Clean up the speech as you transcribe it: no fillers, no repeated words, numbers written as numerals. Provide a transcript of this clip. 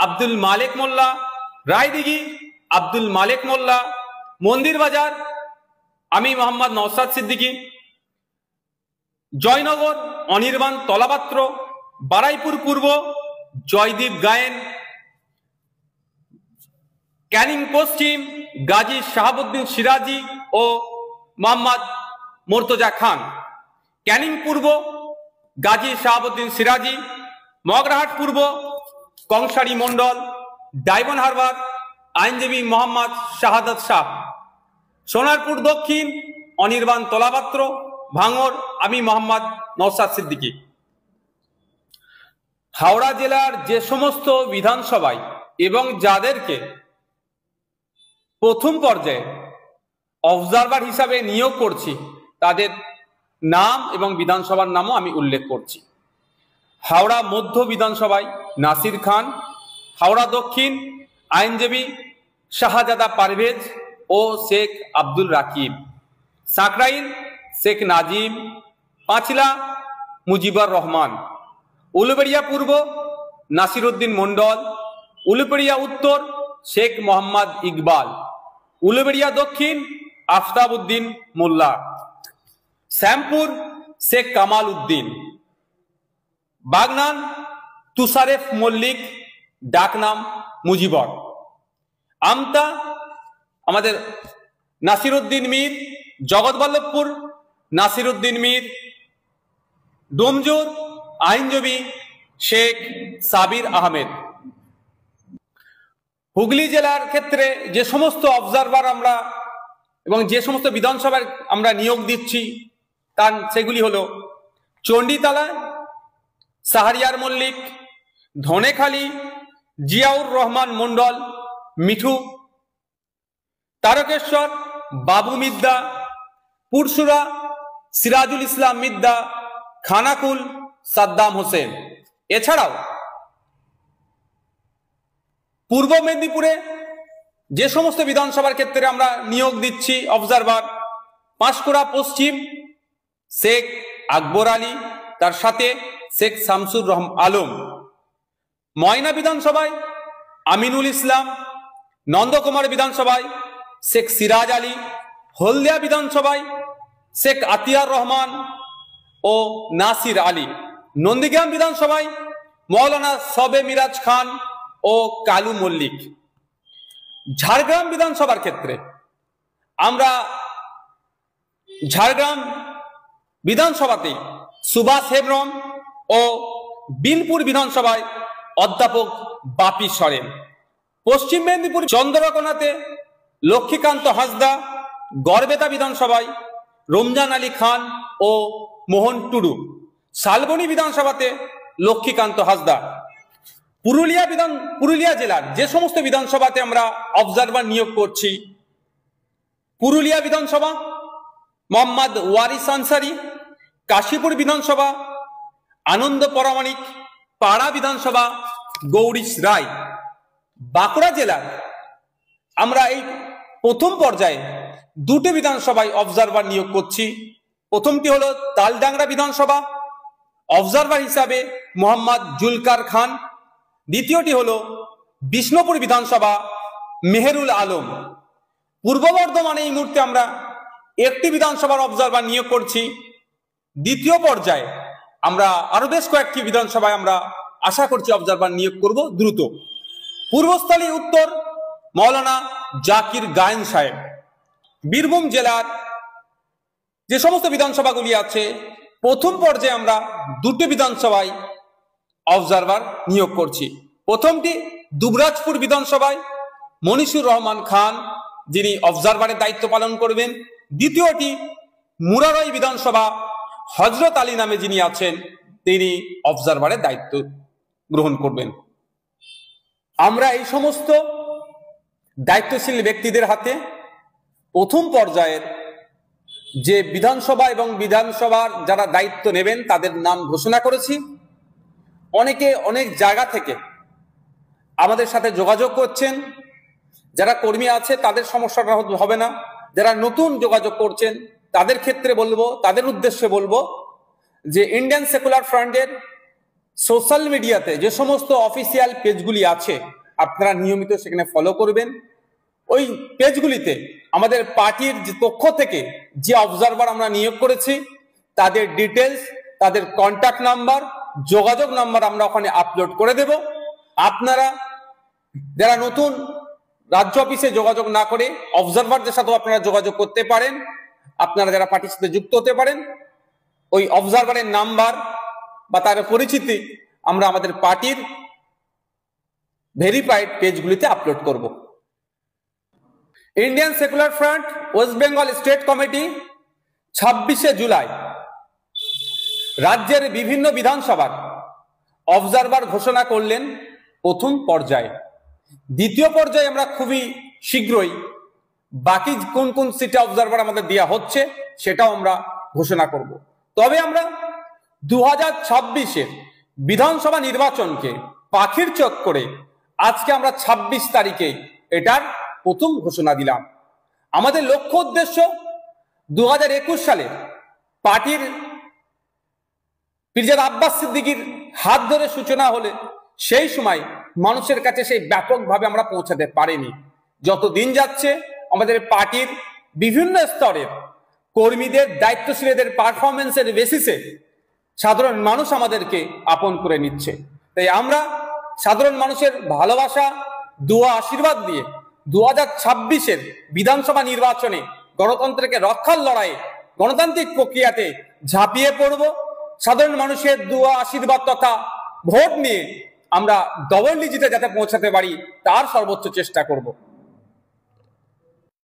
আব্দুল মালেক মোল্লা, রায়দিঘি আব্দুল মালেক মোল্লা, মন্দির বাজার আমি মোহাম্মদ নওশাদ সিদ্দিকী, জয়নগর অনির্বাণ তলাপাত্র, বারাইপুর পূর্ব জয়দীপ গায়েন, ক্যানিং পশ্চিম গাজী শাহাবুদ্দিন সিরাজি ও মোহাম্মদ মোর্তজা খান, ক্যানিং পূর্ব গাজী শাহাবুদ্দিন সিরাজি, মগরাহাট পূর্ব কংসারী মন্ডল, ডায়মন্ড হারবার আইনজীবী মোহাম্মদ শাহাদাত শাহ, সোনারপুর দক্ষিণ অনির্বাণ তলাপাত্র, ভাঙড় আমি মোহাম্মদ নওশাদ সিদ্দিকী। হাওড়া জেলার যে সমস্ত বিধানসভায় এবং যাদেরকে প্রথম পর্যায়ে অবজারভার হিসাবে নিয়োগ করছি তাদের নাম এবং বিধানসভার নামও আমি উল্লেখ করছি। হাওড়া মধ্য বিধানসভায় নাসির খান, হাওড়া দক্ষিণ আইনজীবী শাহজাদা পারভেজ ও শেখ আব্দুল রাকিব, সাঁকরাইল শেখ নাজিম, পাঁচলা মুজিবুর রহমান, উলুবেড়িয়া পূর্ব নাসিরউদ্দিন মন্ডল, উলুবেড়িয়া উত্তর শেখ মোহাম্মদ ইকবাল, উলুবেড়িয়া দক্ষিণ আফতাব উদ্দিন মোল্লা, শ্যামপুর শেখ কামাল উদ্দিন, বাগনান তুষারেফ মল্লিক ডাকনাম মুজিবর, আমতা আমাদের নাসিরউদ্দিন মীর, জগৎবল্লভপুর নাসিরউদ্দিন মীর, ডোমজুর আইনজীবী শেখ সাবির আহমেদ। হুগলি জেলার ক্ষেত্রে যে সমস্ত অবজারভার আমরা এবং যে সমস্ত বিধানসভায় আমরা নিয়োগ দিচ্ছি তার সেগুলি হলো চণ্ডীতলা শাহরিয়ার মল্লিক, ধনেখালি জিয়াউর রহমান মন্ডল মিঠু, তারকেশ্বর বাবু মিদ্দা, পুরসুরা সিরাজুল ইসলাম মিদ্দা, খানাকুল সাদ্দাম হোসেন। এছাড়াও পূর্ব মেদিনীপুরে যে সমস্ত বিধানসভার ক্ষেত্রে আমরা নিয়োগ দিচ্ছি অবজারভার, পাঁশকুড়া পশ্চিম শেখ আকবর আলী, তার সাথে শেখ শামসুর আলম, ময়না বিধানসভায় আমিনুল ইসলাম, নন্দকুমার বিধানসভায় শেখ সিরাজ আলী, হলদিয়া বিধানসভায় শেখ আতিয়ার রহমান ও নাসির আলী, নন্দীগ্রাম বিধানসভায় মৌলানা সবে মিরাজ খান ও কালু মল্লিক। ঝাড়গ্রাম বিধানসভার ক্ষেত্রে আমরা ঝাড়গ্রাম বিধানসভাতে সুভাষ হেমব্রম ও বিনপুর বিধানসভায় অধ্যাপক বাপি সরেন, পশ্চিম মেদিনীপুর চন্দ্রকোনাতে লক্ষ্মীকান্ত হাঁসদা, গড়বেতা বিধানসভায় রমজান আলী খান ও মোহন টুডু, শালবনী বিধানসভাতে লক্ষ্মীকান্ত হাঁসদা। পুরুলিয়া জেলার যে সমস্ত বিধানসভাতে আমরা অবজারভার নিয়োগ করছি, পুরুলিয়া বিধানসভা মোহাম্মদ ওয়ারিস আনসারি, কাশীপুর বিধানসভা আনন্দ পরামানিক, পাড়া বিধানসভা গৌরীশ রায়। বাঁকুড়া জেলার আমরা এই প্রথম পর্যায়ে দুটো বিধানসভায় অবজারভার নিয়োগ করছি। প্রথমটি হলো তালডাংরা বিধানসভা, অবজারভার হিসাবে মোহাম্মদ জুলকার খান। দ্বিতীয়টি হলো বিষ্ণুপুর বিধানসভা মেহেরুল আলম। পূর্ব বর্ধমানে এই মুহূর্তে আমরা একটি বিধানসভার অবজারভার নিয়োগ করছি। দ্বিতীয় পর্যায়ে আমরা আরো বেশ কয়েকটি বিধানসভায় আমরা আশা করছি অবজারভার নিয়োগ করব দ্রুত। পূর্বস্থলী উত্তর মৌলানা জাকির গায়েন সাহেব। বীরভূম জেলার যে সমস্ত বিধানসভাগুলি আছে প্রথম পর্যায়ে আমরা দুটি বিধানসভায় অবজারভার নিয়োগ করছি। প্রথমটি দুবরাজপুর বিধানসভায় মনিসুর রহমান খান, যিনি অবজারভারের দায়িত্ব পালন করবেন। দ্বিতীয়টি মুরারই বিধানসভা হজরত আলী নামে যিনি আছেন তিনি অবজারভারের দায়িত্ব গ্রহণ করবেন। আমরা এই সমস্ত দায়িত্বশীল ব্যক্তিদের হাতে প্রথম পর্যায়ের যে বিধানসভা এবং বিধানসভার যারা দায়িত্ব নেবেন তাদের নাম ঘোষণা করেছি। অনেকে অনেক জায়গা থেকে আমাদের সাথে যোগাযোগ করছেন। যারা কর্মী আছে তাদের সমস্যাটা হবে না, যারা নতুন যোগাযোগ করছেন তাদের ক্ষেত্রে বলবো, তাদের উদ্দেশ্যে বলবো যে ইন্ডিয়ান সেকুলার ফ্রন্টের সোশ্যাল মিডিয়াতে যে সমস্ত অফিসিয়াল পেজগুলি আছে আপনারা নিয়মিত সেখানে ফলো করবেন। ওই পেজগুলিতে আমাদের পার্টির যে পক্ষ থেকে যে অবজারভার আমরা নিয়োগ করেছি তাদের ডিটেলস, তাদের কন্ট্যাক্ট নাম্বার, যোগাযোগ নাম্বার আমরা ওখানে আপলোড করে দেব। আপনারা যারা নতুন রাজ্য অফিসে যোগাযোগ না করে অবজারভারদের সাথেও আপনারা যোগাযোগ করতে পারেন। আপনারা যারা পার্টির সাথে যুক্ত হতে পারেন, ওই অবজারভারের নাম্বার বা তার পরিচিতি আমরা আমাদের পার্টির ভেরিফাইড পেজগুলিতে আপলোড করব। Indian secular front west Bengal state committee 26শে জুলাই রাজ্যের বিভিন্ন বিধানসভার অবজারভার ঘোষণা করলেন প্রথম পর্যায়ে। দ্বিতীয় পর্যায়ে আমরা খুবই শীঘ্রই বাকি কোন কোন সিটে অবজারভার আমাদের দেওয়া হচ্ছে সেটাও আমরা ঘোষণা করব। তবে আমরা 2026-এর বিধানসভা নির্বাচনকে পাখির চোখ করে আজকে আমরা 26 তারিখে এটার প্রথম ঘোষণা দিলাম। আমাদের লক্ষ্য উদ্দেশ্য 2021 সালে পার্টির পিরজাদা আব্বাস সিদ্দিকীর হাত ধরে সূচনা হলে সেই সময় মানুষের কাছে সেই ব্যাপকভাবে আমরা পৌঁছাতে পারিনি। যত দিন যাচ্ছে আমাদের পার্টির বিভিন্ন স্তরের কর্মীদের, দায়িত্বশীলদের পারফরমেন্সের বেসিসে সাধারণ মানুষ আমাদেরকে আপন করে নিচ্ছে। তাই আমরা সাধারণ মানুষের ভালোবাসা, দোয়া, আশীর্বাদ দিয়ে 2026-এর বিধানসভা নির্বাচনে গণতন্ত্রকে রক্ষার লড়াইয়ে গণতান্ত্রিক প্রক্রিয়াতে ঝাঁপিয়ে পড়ব। সাধারণ মানুষের দোয়া, আশীর্বাদ তথা ভোট নিয়ে আমরা ডবল ডিজিটে যাতে পৌঁছাতে পারি তার সর্বোচ্চ চেষ্টা করব।